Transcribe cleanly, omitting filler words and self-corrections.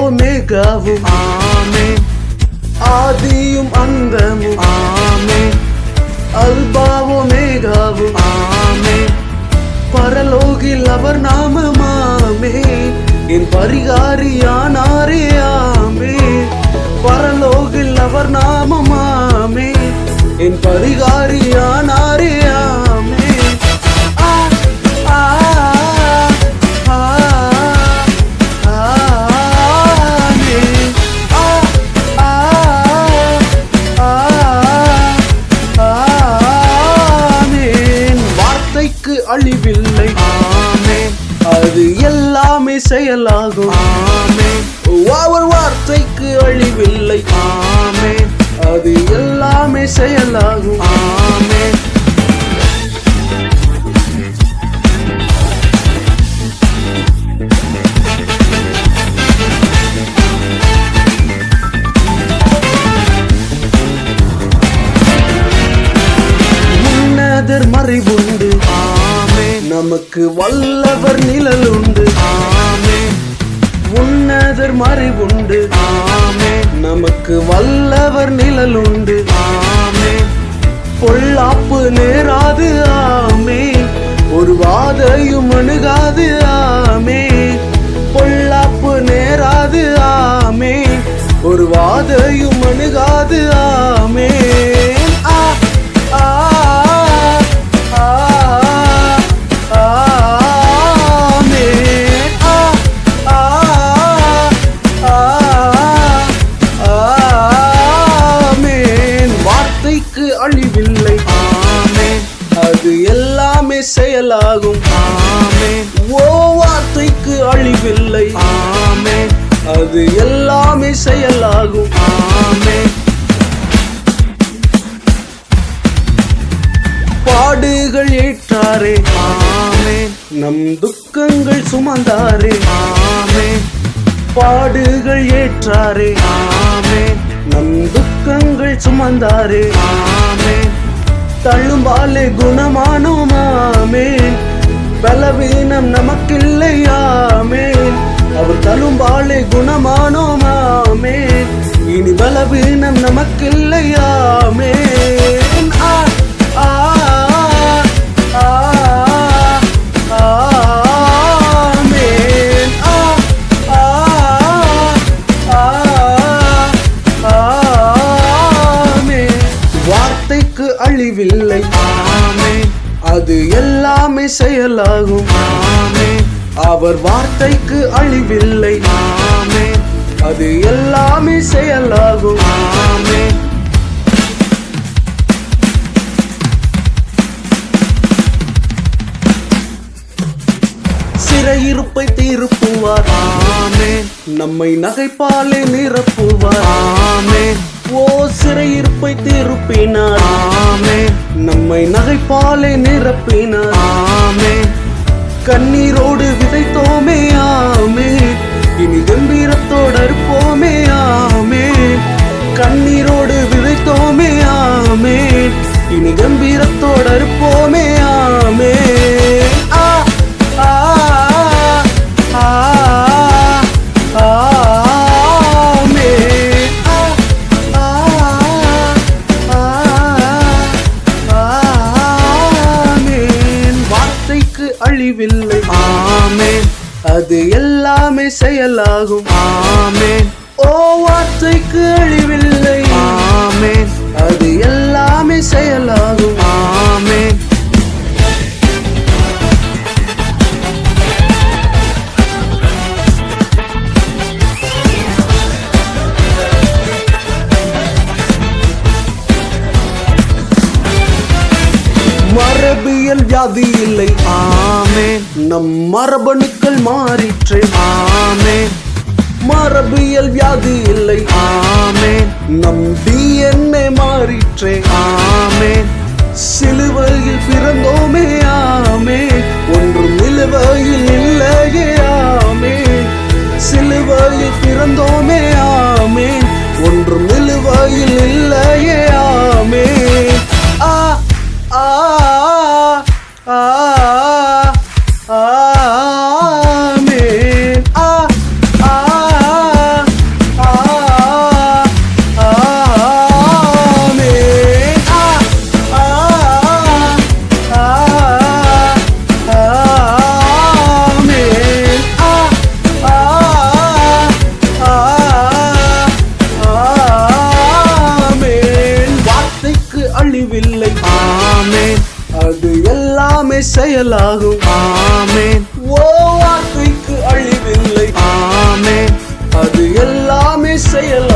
ஒமேகாவும் ஆமென் ஆதியும் அந்தமும் ஆமென் அல்பா ஒமேகாவும் ஆமென் பரலோகில் அவர் நாமமாமே என் பரிகாரியானாரே ஆமே பரலோகில் அவர் நாமமாமே என் பரிகாரியானாரே ஆமே ஆ ஆ ஆ ஆமே ஆ ஆ ஆமென் வார்த்தைக்கு அழிவில்லை ஆமென் அது எல்லாமே செயலாகும் ஆமென் அவர் வார்த்தைக்கு அழிவில்லை ஆமென் அது எல்லாமே செயலாகும் ஆமென் உன்னதர் மறைவுண்டு ஆமென் நமக்கு வல்லவர் நிழல் உண்டு ஆமென் உன்னதர் மறைவுண்டு ஆமென் நமக்கு வல்லவர் நிழல் உண்டு ஆமென் பொல்லாப்பு நேராது ஆமே ஒரு வாதையும் அணுகாது ஆமே பொல்லாப்பு நேராது ஆமே ஒரு வாதையும் அணுகாது ஆமே ஆ ஆ ஆ ஆமென் ஆ ஆ ஆமென் வார்த்தைக்கு அழிவில்லை ஆமென் அது எல்லாமே செயலாகும் ஆமென் ஓ வார்த்தைக்கு அழிவில்லை ஆமென் அது எல்லாமே செயலாகும் ஆமென் பாடுகள் ஏற்றாரே ஆமென் நம் துக்கங்கள் சுமந்தாரே ஆமென் பாடுகள் ஏற்றாரே ஆமென் நம் துக்கங்கள் சுமந்தாரே ஆமென் தள்ளும்பாலே குணமானோமாமேன் பலவீனம் நமக்கில்லையாமேன் அவர் தள்ளும்பாலே குணமானோமாமேன் இனி பலவீனம் நமக்கில்லையாமேன் ஆ ஆ ஆ ஆமென் ஆ ஆ ஆமென் வார்த்தைக்கு அழிவில்லை ஆமென் அது எல்லாமே செயலாகும் ஆமென் அவர் வார்த்தைக்கு அழிவில்லை ஆமென் அது எல்லாமே செயலாகும் ஆமென் சிறையிருப்பை தீர்ப்புவார் ஆமென் நம்மை நகைப்பாலே நிரப்புவார் ஆமென் ஓ சிறையிருப்பை தீர்ப்பினார் ஆமென் நம்மை நகைப்பாலே நிரப்பினார் ஆமென் கண்ணீரோடு விதைத்தோமே ஆமே இனி கம்பீரத்தோடு இருப்போமே ஆமே கண்ணீரோடு விதைத்தோமே ஆமே இனி கம்பீரத்தோடு இருப்போமே ஆமே ஆ ஆ ஆ ஆமென் ஆ ஆ ஆமென் வார்த்தைக்கு அழிவில்லை ஆமென் அது எல்லாமே செயலாகும் ஆமென் ஓ வார்த்தைக்கு அழிவில்லை ஆமென் அது எல்லாமே செயலாகும் ஆமென் மரபியல் வியாதி இல்லை ஆமென் நம் மரபணுக்கள் மாறிற்று ஆமென் மரபியல் வியாதி இல்லை ஆமென் நம் DNA மாறிற்றே ஆமென் சிலுவையில் பிறந்தோமே ஆமே ஒன்றும் நிலுவையில் இல்லையே ஆமே சிலுவையில் பிறந்தோமே ஆமே ஒன்றும் நிலுவையில் இல்லையே ஆமே ஆ ஆ ஆ ஆமென் ஆ ஆ செயலாகும். ஆமென் ஓ வார்த்தைக்கு அழிவில்லை, ஆமென் அது எல்லாமே செயலாகும்.